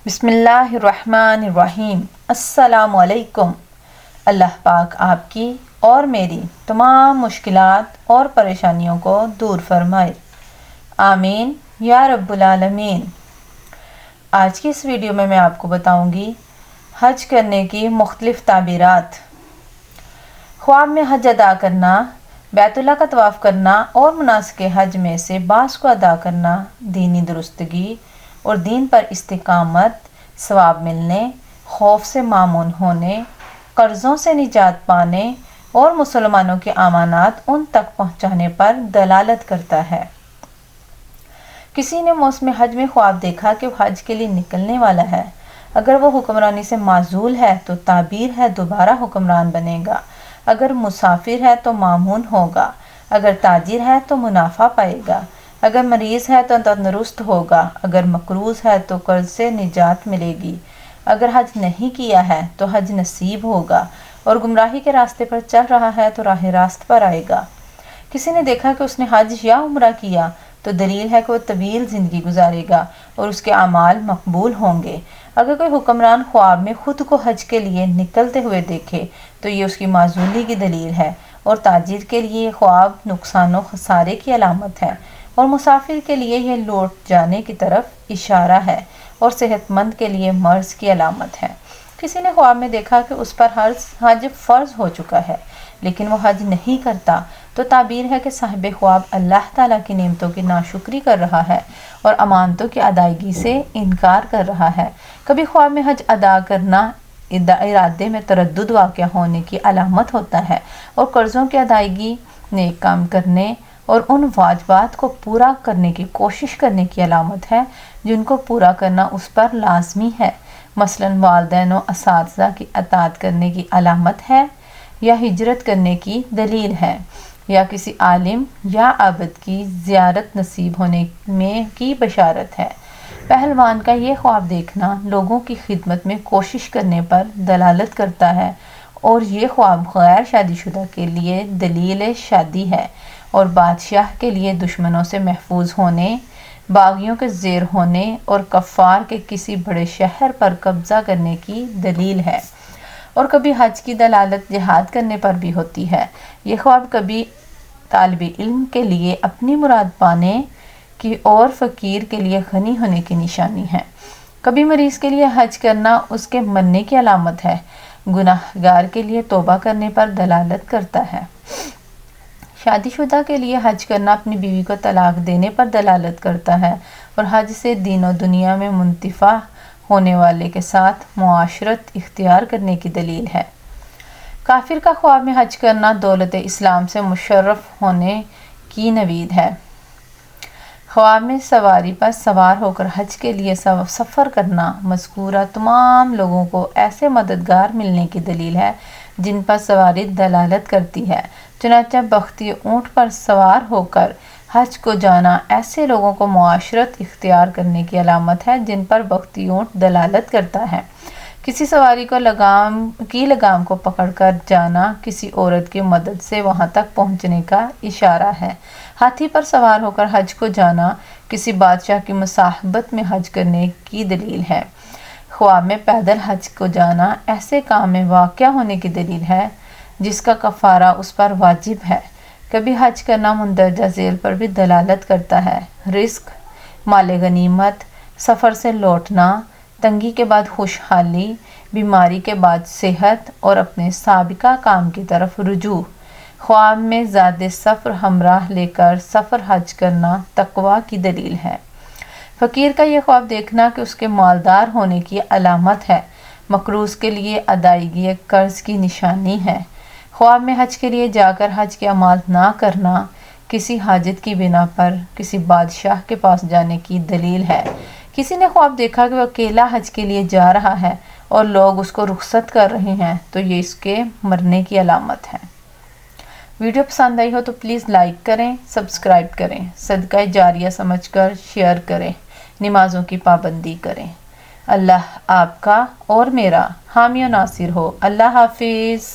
بسم اللہ الرحمن الرحیم۔ السلام علیکم۔ اللہ پاک آپ کی اور میری تمام مشکلات اور پریشانیوں کو دور فرمائے، آمین یا رب العالمین۔ آج کی اس ویڈیو میں آپ کو بتاؤں گی حج کرنے کی مختلف تعبیرات۔ خواب میں حج ادا کرنا، بیت اللہ کا طواف کرنا اور مناسک حج میں سے بعض کو ادا کرنا دینی درستگی اور دین پر استقامت، ثواب ملنے، خوف سے مامون ہونے، قرضوں سے نجات پانے اور مسلمانوں کے امانات ان تک پہنچانے پر دلالت کرتا ہے۔ کسی نے موسم حج میں خواب دیکھا کہ وہ حج کے لیے نکلنے والا ہے۔ اگر وہ حکمرانی سے معزول ہے تو تعبیر ہے دوبارہ حکمران بنے گا، اگر مسافر ہے تو مامون ہوگا، اگر تاجر ہے تو منافع پائے گا، اگر مریض ہے تو تندرست ہوگا، اگر مقروض ہے تو قرض سے نجات ملے گی، اگر حج نہیں کیا ہے تو حج نصیب ہوگا، اور گمراہی کے راستے پر چل رہا ہے تو راہ راست پر آئے گا۔ کسی نے دیکھا کہ اس نے حج یا عمرہ کیا تو دلیل ہے کہ وہ طویل زندگی گزارے گا اور اس کے اعمال مقبول ہوں گے۔ اگر کوئی حکمران خواب میں خود کو حج کے لیے نکلتے ہوئے دیکھے تو یہ اس کی معزولی کی دلیل ہے، اور تاجر کے لیے یہ خواب نقصان و خسارے کی علامت ہے، اور مسافر کے لیے یہ لوٹ جانے کی طرف اشارہ ہے، اور صحت مند کے لیے مرض کی علامت ہے۔ کسی نے خواب میں دیکھا کہ اس پر حج فرض ہو چکا ہے لیکن وہ حج نہیں کرتا تو تعبیر ہے کہ صاحب خواب اللہ تعالیٰ کی نعمتوں کی ناشکری کر رہا ہے اور امانتوں کی ادائیگی سے انکار کر رہا ہے۔ کبھی خواب میں حج ادا کرنا ارادے میں تردد واقع ہونے کی علامت ہوتا ہے، اور قرضوں کی ادائیگی نیک کام کرنے اور ان واجبات کو پورا کرنے کی کوشش کرنے کی علامت ہے جن کو پورا کرنا اس پر لازمی ہے، مثلاً والدین و اساتذہ کی اطاعت کرنے کی علامت ہے، یا ہجرت کرنے کی دلیل ہے، یا کسی عالم یا عابد کی زیارت نصیب ہونے میں کی بشارت ہے۔ پہلوان کا یہ خواب دیکھنا لوگوں کی خدمت میں کوشش کرنے پر دلالت کرتا ہے، اور یہ خواب غیر شادی شدہ کے لیے دلیل شادی ہے، اور بادشاہ کے لیے دشمنوں سے محفوظ ہونے، باغیوں کے زیر ہونے اور کفار کے کسی بڑے شہر پر قبضہ کرنے کی دلیل ہے۔ اور کبھی حج کی دلالت جہاد کرنے پر بھی ہوتی ہے۔ یہ خواب کبھی طالب علم کے لیے اپنی مراد پانے کی اور فقیر کے لیے غنی ہونے کی نشانی ہے۔ کبھی مریض کے لیے حج کرنا اس کے مرنے کی علامت ہے، گناہگار کے لیے توبہ کرنے پر دلالت کرتا ہے۔ شادی شدہ کے لیے حج کرنا اپنی بیوی کو طلاق دینے پر دلالت کرتا ہے، اور حج سے دین و دنیا میں منتفع ہونے والے کے ساتھ معاشرت اختیار کرنے کی دلیل ہے۔ کافر کا خواب میں حج کرنا دولت اسلام سے مشرف ہونے کی نوید ہے۔ خواب میں سواری پر سوار ہو کر حج کے لیے سفر کرنا مذکورہ تمام لوگوں کو ایسے مددگار ملنے کی دلیل ہے جن پر سواری دلالت کرتی ہے۔ چنانچہ بختی اونٹ پر سوار ہو کر حج کو جانا ایسے لوگوں کو معاشرت اختیار کرنے کی علامت ہے جن پر بختی اونٹ دلالت کرتا ہے۔ کسی سواری کو لگام کو پکڑ کر جانا کسی عورت کی مدد سے وہاں تک پہنچنے کا اشارہ ہے۔ ہاتھی پر سوار ہو کر حج کو جانا کسی بادشاہ کی مصاحبت میں حج کرنے کی دلیل ہے۔ خواب میں پیدل حج کو جانا ایسے کام میں واقع ہونے کی دلیل ہے جس کا کفارہ اس پر واجب ہے۔ کبھی حج کرنا مندرجہ ذیل پر بھی دلالت کرتا ہے: رزق، مال غنیمت، سفر سے لوٹنا، تنگی کے بعد خوشحالی، بیماری کے بعد صحت، اور اپنے سابقہ کام کی طرف رجوع۔ خواب میں زاد سفر ہمراہ لے کر سفر حج کرنا تقویٰ کی دلیل ہے۔ فقیر کا یہ خواب دیکھنا کہ اس کے مالدار ہونے کی علامت ہے۔ مقروض کے لیے ادائیگی قرض کی نشانی ہے۔ خواب میں حج کے لیے جا کر حج کے اعمال نہ کرنا کسی حاجت کی بنا پر کسی بادشاہ کے پاس جانے کی دلیل ہے۔ کسی نے خواب دیکھا کہ وہ اکیلا حج کے لیے جا رہا ہے اور لوگ اس کو رخصت کر رہے ہیں تو یہ اس کے مرنے کی علامت ہے۔ ویڈیو پسند آئی ہو تو پلیز لائک کریں، سبسکرائب کریں، صدقہ جاریہ سمجھ کر شیئر کریں، نمازوں کی پابندی کریں۔ اللہ آپ کا اور میرا حامی و ناصر ہو۔ اللہ حافظ۔